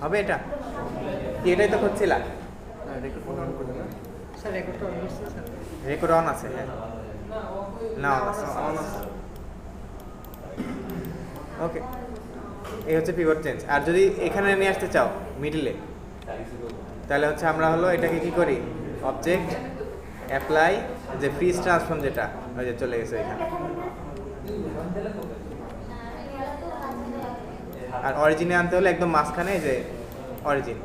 হবে এটা কি? এটাই তো করছিলা। স্যার রেকর্ডটা অন করছি স্যার। রেকর্ড অন আছে? হ্যাঁ, না অন আছে। ওকে, এই হচ্ছে পিভট চেঞ্জ। আর যদি এখানে নিয়ে আসতে চাও মিডলে, তাহলে হচ্ছে আমরা হলো এটাকে কি করি, অবজেক্ট অ্যাপ্লাই, যে ফ্রিজ ট্রান্সফর্ম যেটা ওই যে চলে গেছে এখানে। আর অরিজিনে আনতে হলে একদম মাঝখানে এই যে অরিজিন,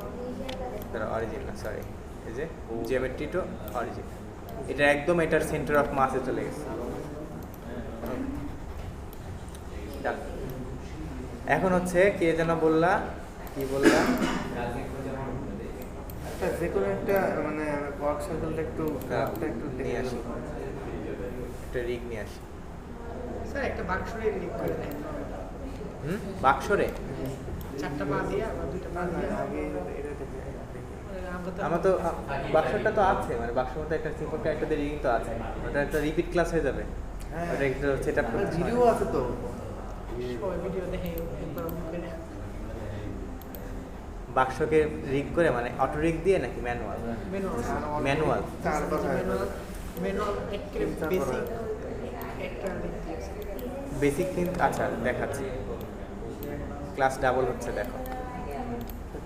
অরিজিন না সরি, এই যে জিওমেট্রি টু অরিজিন, এটা একদম এটার সেন্টার অফ মাসে চলে গেছে। Done. এখন হচ্ছে কে যেন বললা, কি বললা? যে কোনো একটা মানে ওয়ার্ক সাইকেলটা একটু গ্রাফটা একটু নিয়ে আসি, একটা রিগ নিয়ে আসি। স্যার একটা বাক্সরে লিক করে দেন। বাক্সরে? 4টা পা দিয়ে আর 2টা পা দিয়ে আগে এটা দেখে আমার তো বাক্সটা তো আছে, মানে বাক্সের মধ্যে একটা সিম্পল ক্যারেক্টার দিয়ে রিডিং তো আছে, ওটা একটা রিপিট ক্লাস হয়ে যাবে। ওটা একটু সেট আপ করতে ভিডিও আছে তো। সবাই ভিডিও দেখে একবার মুখে নেয়। বাক্সকে রিগ করে মানে অটো রিগ দিয়ে নাকি ম্যানুয়াল? ম্যানুয়াল। চারবার ম্যানুয়াল একটা বেসিক একটা দেখতে আছে। বেসিক কিন্তু আচ্ছা দেখাচ্ছি, ক্লাস ডাবল হচ্ছে দেখো,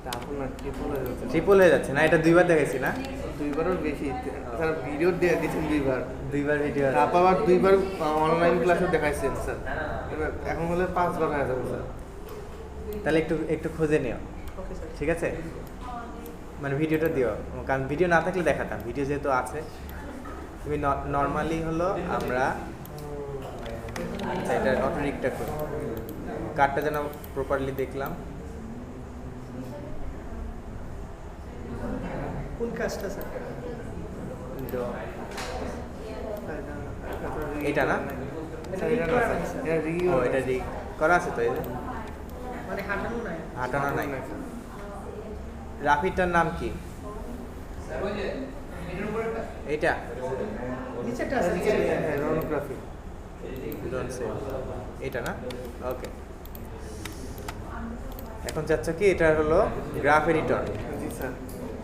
ডাবল না ট্রিপল হয়ে যাচ্ছে। ট্রিপল হয়ে যাচ্ছে না? এটা দুইবার দেখাইছি না? দুইবারও বেশি স্যার, ভিডিও দিয়ে দিয়েছেন দুইবার ভিডিও। আবার দুইবার অনলাইন ক্লাসে দেখাইছেন স্যার। এবার এখন হলে 5বার হয়ে যাবে স্যার। তাহলে একটু একটু খুঁজে নিও, ওকে স্যার। ঠিক আছে? মানে ভিডিওটা দিও, কারণ ভিডিও না থাকলে দেখাতাম, ভিডিও যেহেতু আছে। তুমি নর্মালি হলো আমরা আচ্ছা এটা অটো রিগটা করি, কার্ডটা যেন প্রপারলি দেখলাম। কোন কাজটা স্যার? এটা না? এটা রিড করা নাই স্যার। এটা রিভিউ ও এটা রিগ করা আছে তো, এই যে মানে হাঁটানো নাই। হাঁটানো নাই। রাফিটার নাম কি? এইটা নিচেটা আছে নিচে। রনোগ্রাফি। Don't say. এটা না? ওকে, এখন চাচ্ছ কি এটা হলো গ্রাফ এডিটর। জি স্যার।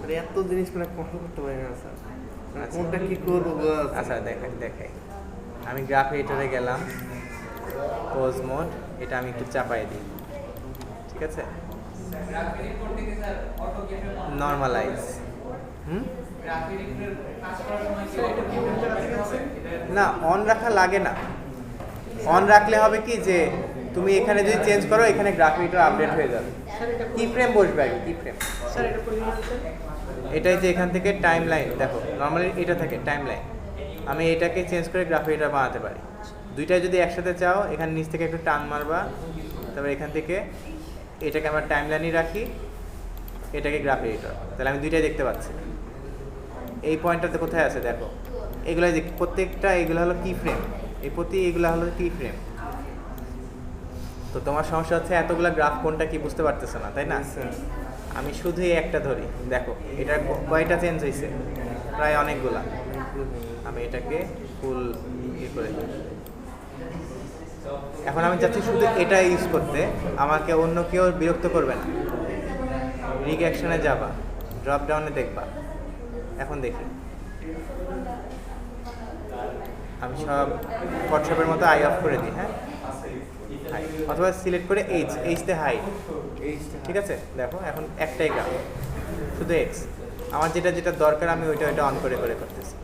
আরে এত জিনিস মানে কন্ট্রোল করতে পারি না স্যার। আচ্ছা। কোনটা কি করবো বস? আচ্ছা দেখাই, আমি গ্রাফ এডিটরে গেলাম, পোজ মোড, এটা আমি একটু চাপাই দিই, ঠিক আছে? নর্মালাইজ। না অন রাখা লাগে না, অন রাখলে হবে কি যে তুমি এখানে যদি চেঞ্জ করো এখানে গ্রাফ এডিটর আপডেট হয়ে যাবে। স্যার এটা কি ফ্রেম বসবে আগে, কি ফ্রেম? স্যার এটা করে দিন স্যার। এটাই যে এখান থেকে টাইম লাইন দেখো, নর্মালি এটা থাকে টাইম লাইন, আমি এটাকে চেঞ্জ করে গ্রাফ এডিটর বানাতে পারি। দুইটাই যদি একসাথে চাও এখানে নিচ থেকে একটু টান মারবা, তারপর এখান থেকে এটাকে আমার টাইম লাইনই রাখি, এটাকে গ্রাফ এডিটর, তাহলে আমি দুইটাই দেখতে পাচ্ছি। এই পয়েন্টটাতে কোথায় আছে দেখো, এগুলো যে প্রত্যেকটা এগুলো হলো কি ফ্রেম, এই প্রতি এগুলো হলো কি ফ্রেম। তো তোমার সমস্যা হচ্ছে এতগুলা গ্রাফ কোনটা কি বুঝতে পারতেছো না, তাই না? আমি শুধু এই একটা ধরি, দেখো এটা কয়টা চেঞ্জ হয়েছে, প্রায় অনেকগুলা। আমি এটাকে ফুল ইয়ে করে দিই। এখন আমি চাচ্ছি শুধু এটা ইউজ করতে, আমাকে অন্য কেউ বিরক্ত করবে না। রিগ অ্যাকশনে যাবা, ড্রপ ডাউনে দেখবা, এখন দেখি আমি সব ফটোশপের মতো আই অফ করে দিই, হ্যাঁ, অথবা সিলেক্ট করে এইচতে হাইড, ঠিক আছে? দেখো এখন একটাই গ্রাফ, শুধু এক্স। আমার যেটা যেটা দরকার আমি ওইটা অন করে করতেছি।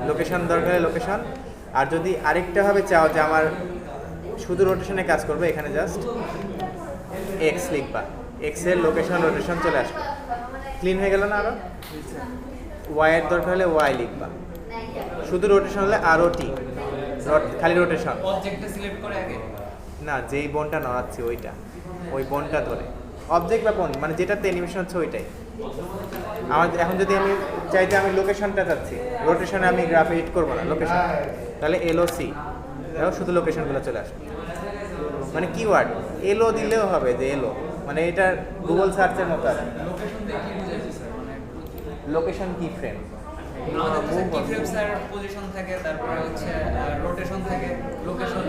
লোকেশন দরকার লোকেশন, আর যদি আরেকটাভাবে চাও যে আমার শুধু রোটেশনে কাজ করবে, এখানে জাস্ট এক্স লিখবা, এক্সের লোকেশন রোটেশন চলে আসবে, ক্লিন হয়ে গেল না? আরও ওয়াইয়ের দরকার হলে ওয়াই লিখবা, শুধু রোটেশন হলে আরও টি, খালি রোটেশন। অবজেক্টটা সিলেক্ট করে আগে না, যেই বোনটা নড়াচ্ছি ওইটা, ওই বোনটা ধরে অবজেক্ট বা বোন মানে যেটাতে অ্যানিমেশন হচ্ছে ওইটাই। আমার এখন যদি আমি চাই যে আমি লোকেশনটা চাচ্ছি, রোটেশনে আমি গ্রাফ এডিট করবো না, লোকেশন, তাহলে এলওসি, দেখো শুধু লোকেশনগুলো চলে আসবে। মানে কিওয়ার্ড এলো দিলেও হবে, যে এলো মানে এটা গুগল সার্চের মতো আছে। লোকেশন কি ফ্রেম, আমাদের তো কি ফ্রেমস এর পজিশন থাকে, তারপরে হচ্ছে রোটেশন থাকে, লোকেশন।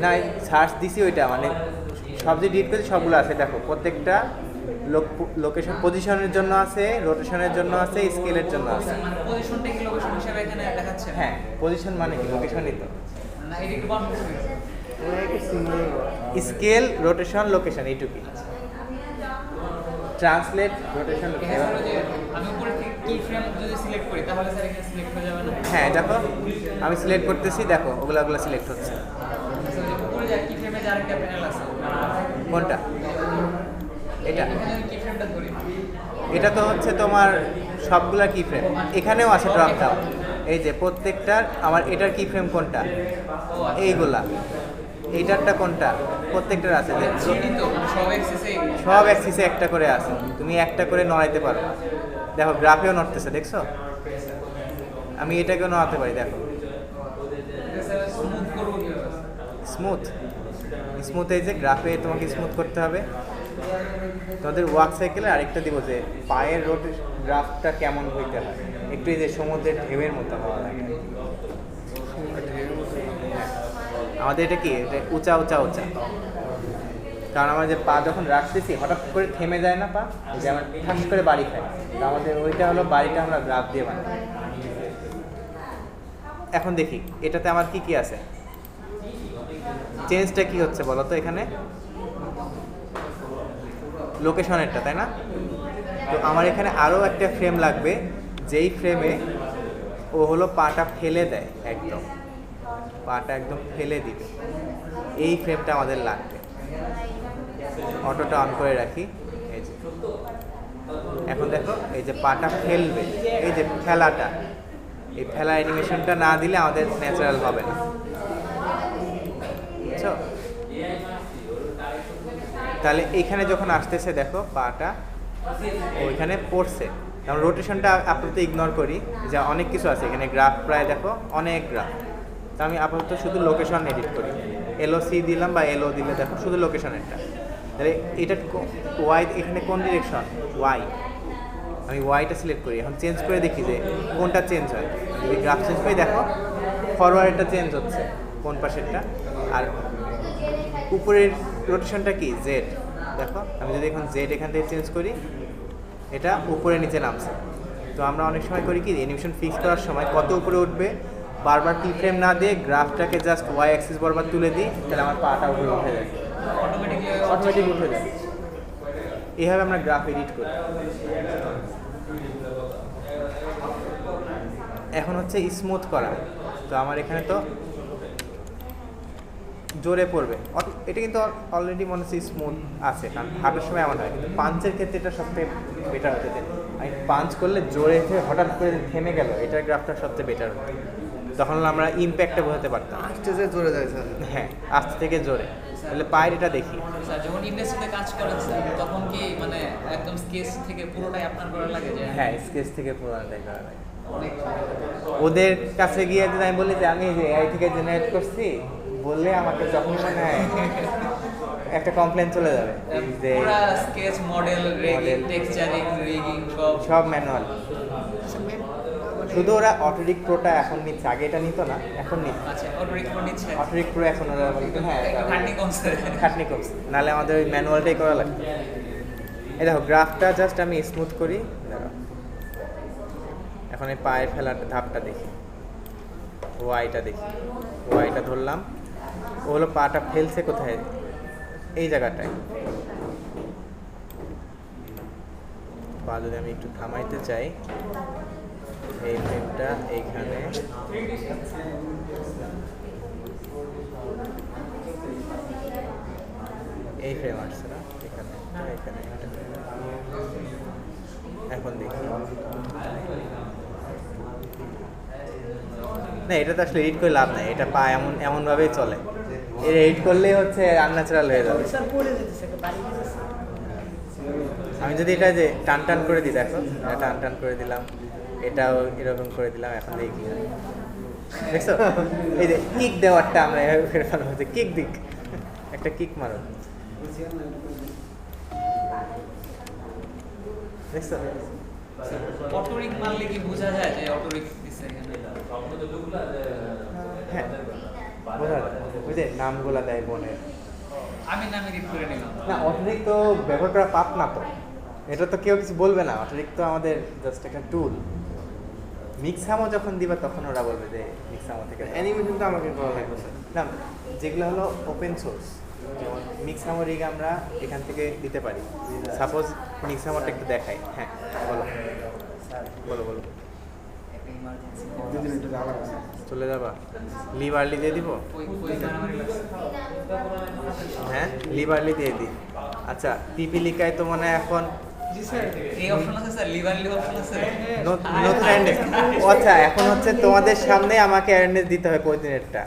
না সার্চ দিছি ওইটা মানে সব যে ডিলিট করেছি সবগুলো আছে দেখো, প্রত্যেকটা লোকেশন পজিশনের জন্য আছে, রোটেশনের জন্য আছে, স্কেলের জন্য আছে। মানে পজিশনটা কি লোকেশন হিসেবে এখানে দেখাচ্ছে? হ্যাঁ পজিশন মানে কি লোকেশনই তো, না এটা একটু বাম করতে স্কেল রোটেশন লোকেশন এইটুকুই। ট্রান্সলেট রোটেশন এখানে যে আমি উপরে থেকে কি ফ্রেম যদি সিলেক্ট করি তাহলে স্যার এখানে সিলেক্ট হয়ে যাবে না? হ্যাঁ দেখো আমি সিলেক্ট করতেছি, দেখো ওগুলো সিলেক্ট হচ্ছে। আচ্ছা, যে উপরে যে কি ফ্রেমে যে আরেকটা প্যানেল আছে কোনটা? এটা এখানে কি ফ্রেমটা ধরি? এটা তো হচ্ছে তোমার সবগুলা কি ফ্রেম, এখানেও আছে ড্রপ ডাউন। এই যে প্রত্যেকটার আমার এটার কি ফ্রেম কোনটা, এইগুলা এইটারটা কোনটা, প্রত্যেকটার আছে যে চিনি তো মানে সব এক্সেসে সব অ্যাক্সিসে একটা করে আছে, তুমি একটা করে নড়াইতে পারো। দেখো গ্রাফেও নড়তেছে, দেখছো? আমি এটাকেও নড়াতে পারি, দেখো স্মুথ করব কিভাবে? স্মুথ স্মুথ এই যে গ্রাফে তোমাকে স্মুথ করতে হবে। তোমাদের ওয়ার্ক সাইকেলে আরেকটা দিব যে পায়ের রোটের গ্রাফটা কেমন হইতে হয়, একটু এই যে সমুদ্রের ঢেউয়ের মতো হওয়া লাগে। আমাদের এটা কি, এটা উঁচা উঁচা উঁচা, কারণ আমরা যে পা যখন রাখতেছি হঠাৎ করে থেমে যায় না পা, যেমন ঠাস করে বাড়ি খায়, তো আমাদের ওইটা হলো বাড়িটা আমরা গ্রাফ দিয়ে বানাই। এখন দেখি এটাতে আমার কি কি আছে, চেঞ্জটা কি হচ্ছে বলো তো এখানে? লোকেশনেরটা, তাই না? তো আমার এখানে আরও একটা ফ্রেম লাগবে, যেই ফ্রেমে ও হলো পাটা ফেলে দেয়, একদম পাটা একদম ফেলে দিবে, এই ফ্রেমটা আমাদের লাগবে। অটোটা অন করে রাখি, এই যে এখন দেখো এই যে পাটা ফেলবে, এই যে ফেলাটা, এই ফেলা অ্যানিমেশনটা না দিলে আমাদের ন্যাচারাল হবে না, বুঝছো? তাহলে এইখানে যখন আসতেছে দেখো পাটা ওইখানে পড়ছে, কারণ রোটেশনটা আপাতত ইগনোর করি, যে অনেক কিছু আছে এখানে, গ্রাফ প্রায় দেখো অনেক গ্রাফ। তো আমি আপাতত শুধু লোকেশন এডিট করি, LOC দিলাম বা LO দিলে দেখো শুধু লোকেশনেরটা। তাহলে এটা ওয়াই, এখানে কোন ডিরেকশন, ওয়াই, আমি ওয়াইটা সিলেক্ট করি। এখন চেঞ্জ করে দেখি যে কোনটা চেঞ্জ হয়, যদি গ্রাফ চেঞ্জ করি দেখো ফরওয়ার্ডটা চেঞ্জ হচ্ছে কোন পাশেরটা, আর উপরের রোটেশনটা কি জেড, দেখো আমি যদি এখন জেড এখান থেকে চেঞ্জ করি এটা উপরে নিচে নামছে। তো আমরা অনেক সময় করি কি, অ্যানিমেশন ফিক্স করার সময় কত উপরে উঠবে বারবার কি ফ্রেম না দিয়ে গ্রাফটাকে জাস্ট ওয়াই অ্যাক্সিস বরাবর তুলে দিই, তাহলে আমার পাটা উপরে উঠে যায়, অটোমেটিক উঠে যায়। এইভাবে আমরা গ্রাফ এডিট করি। এখন হচ্ছে স্মুথ করা, তো আমার এখানে তো জোরে পড়বে, এটা কিন্তু অলরেডি মনে হচ্ছে স্মুথ আছে, কারণ হাঁটার সময় এমন হয়, কিন্তু পাঞ্চের ক্ষেত্রে এটা সবথেকে বেটার হতে দেয়। আমি পাঞ্চ করলে জোরে হঠাৎ করে থেমে গেল, এটার গ্রাফটা সবচেয়ে বেটার হতো, তখন আমরা ইম্প্যাক্টটা বোঝাতে পারতাম। আস্তে যে জোরে যায় স্যার, হ্যাঁ আস্তে থেকে জোরে, তাহলে পায়ের এটা দেখি। স্যার যখন ইন্ডাস্ট্রিতে কাজ করেন স্যার তখন কি মানে একদম স্কেচ থেকে পুরোটাই আপনার করা লাগে? যে হ্যাঁ স্কেচ থেকে পুরোটাই করা লাগে। ওদের কাছে গিয়ে যদি আমি বলি যে আমি যে এআই থেকে জেনারেট করছি বললে আমাকে যখন মনে হয় একটা কমপ্লেন চলে যাবে যে পুরো sketch model ragging texturing rigging সব ম্যানুয়াল। শুধু ওরা অটোডিক প্রোটা এখন নিচ্ছে, আগে এটা নিত না, এখন নিচ্ছে। আচ্ছা অটোডিক প্রো নিচ্ছে, অটোডিক প্রো এখন ওরা বলতো হ্যাঁ খাটনি কমছে, খাটনি কমছে, নাহলে আমাদের ওই ম্যানুয়ালটাই করা লাগতো। এই দেখো গ্রাফটা জাস্ট আমি স্মুথ করি, দেখো এখন এই পায়ের ফেলার ধাপটা দেখি, ওয়াইটা দেখি, ওয়াইটা ধরলাম, ও হলো পাটা ফেলছে কোথায়, এই জায়গাটায়। পা যদি আমি একটু থামাইতে চাই, এই ফ্রেমটা এইখানে, এই ফ্রেম আসছে না এখানে, এখানে এখন দেখি না, এটা তো আসলে এডিট করে লাভ নাই, এটা পা এমনভাবেই চলে, এর এডিট করলেই হচ্ছে আনন্যাচারাল হয়ে যাবে। স্যার পড়ে যেতেছে একটা বাড়ি যেতেছে। আমি যদি এটা যে টান টান করে দিই, দেখো টান টান করে দিলাম, এটাও এরকম করে দিলাম, এখন দেখি কি হয় দেখছো, এই যে কিক দেওয়ারটা আমরা এভাবে করে ফেলবো, যে কিক দিক, একটা কিক মারো, দেখছো অটোরিক মারলে কি বোঝা যায় যে অটোরিক দিছে এখানে? হ্যাঁ বোঝা যায়, ওই যে নামগুলা দেয় বোনের। আমি নামে রিড করে নিলাম। না অটোরিক তো ব্যবহার করা পাপ না তো, এটা তো কেউ কিছু বলবে না। অটোরিক তো আমাদের জাস্ট একটা টুল। মিক্স হামো যখন দিবা তখন ওরা বলবে যে মিক্স হামো থেকে দাও। অ্যানিমেশনটা আমাকে করা লাগবে স্যার। না যেগুলো হলো ওপেন সোর্স, যেমন মিক্স হামো রিগ আমরা এখান থেকে দিতে পারি। সাপোজ মিক্স হামোটা একটু দেখাই। হ্যাঁ বলো বলো বলো। চলে যাবা? লিভ আর্লি দিয়ে দিব? ওই মারামারি লাগছে। হ্যাঁ লিভ আর্লি দিয়ে দিই। আচ্ছা পিপিলিকায় তো মনে হয় এখন জি স্যার। এই অপশন আছে স্যার, লিভারলি অপশন আছে। নতুন অ্যাওয়ারনেস। আচ্ছা এখন হচ্ছে তোমাদের সামনে আমাকে অ্যাওয়ারনেস দিতে হবে কোঅর্ডিনেটটা।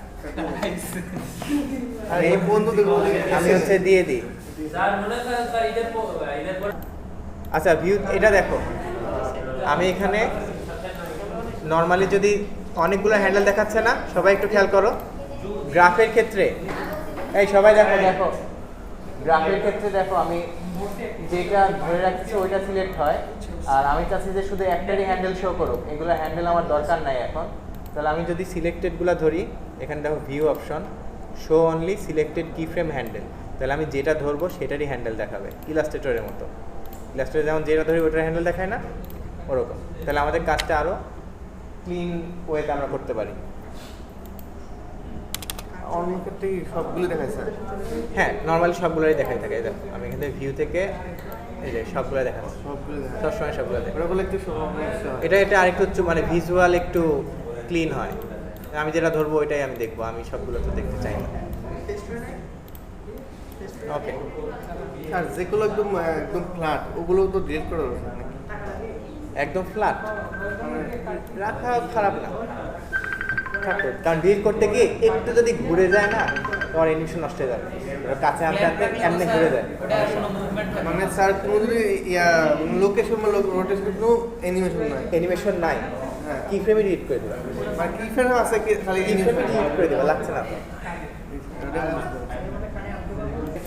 আর এই বন্ধুদের আমি হচ্ছে দিয়ে দিই। স্যার মনে করেন স্যার ঈদের পর আচ্ছা ভিউ এটা দেখো, আমি এখানে নর্মালি যদি অনেকগুলো হ্যান্ডেল দেখাচ্ছে না, সবাই একটু খেয়াল করো। গ্রাফের ক্ষেত্রে এই সবাই দেখো দেখো, গ্রাফের ক্ষেত্রে দেখো আমি যেটা ধরে রাখছি ওইটা সিলেক্ট হয়, আর আমি চাচ্ছি যে শুধু একটারই হ্যান্ডেল শো করুক। এগুলো হ্যান্ডেল আমার দরকার নাই এখন। তাহলে আমি যদি সিলেক্টেডগুলো ধরি, এখানে দেখো view option, show only selected কি ফ্রেম হ্যান্ডেল। তাহলে আমি যেটা ধরবো সেটারই হ্যান্ডেল দেখাবে, ইলাস্ট্রেটরের মতো। ইলাস্ট্রেটর যেমন যেটা ধরি ওটার হ্যান্ডেল দেখায় না, ওরকম। তাহলে আমাদের কাজটা আরও ক্লিন ওয়েতে আমরা করতে পারি। অন্য ক্ষেত্রে সবগুলো দেখায় স্যার। হ্যাঁ নর্মালি সবগুলোই দেখাই থাকে। এই দেখো আমি এখান থেকে ভিউ থেকে এই যে সবগুলো দেখাচ্ছি, সবগুলো দেখায়। সবসময় সবগুলো দেখা। ওরা বলে একটু সমস্যা হয়। এটা আরেকটু মানে ভিজুয়াল একটু ক্লিন হয়। আমি যেটা ধরবো ওইটাই আমি দেখবো, আমি সবগুলো তো দেখতে চাই না। ওকে আর যেগুলো একদম একদম ফ্ল্যাট ওগুলো তো ডিলিট করে দেবো স্যার নাকি? একদম ফ্ল্যাট রাখা খারাপ না, থাকুক। কারণ ডিল করতে গিয়ে একটু যদি ঘুরে যায় না, তোমার অ্যানিমেশন নষ্ট হয়ে যাবে। এবার কাছে আনতে আনতে এমনি ঘুরে যায়। ওটা কোনো মুভমেন্ট থাকে মানে স্যার কোনো যদি লোকেশন বা রোটেশন কোনো অ্যানিমেশন নাই। অ্যানিমেশন নাই, হ্যাঁ। কি ফ্রেমে ডিলিট করে দেবে। মানে কি ফ্রেম আছে কি খালি কি ফ্রেমে ডিলিট করে দেবে, লাগছে না তো। এটা বুঝতে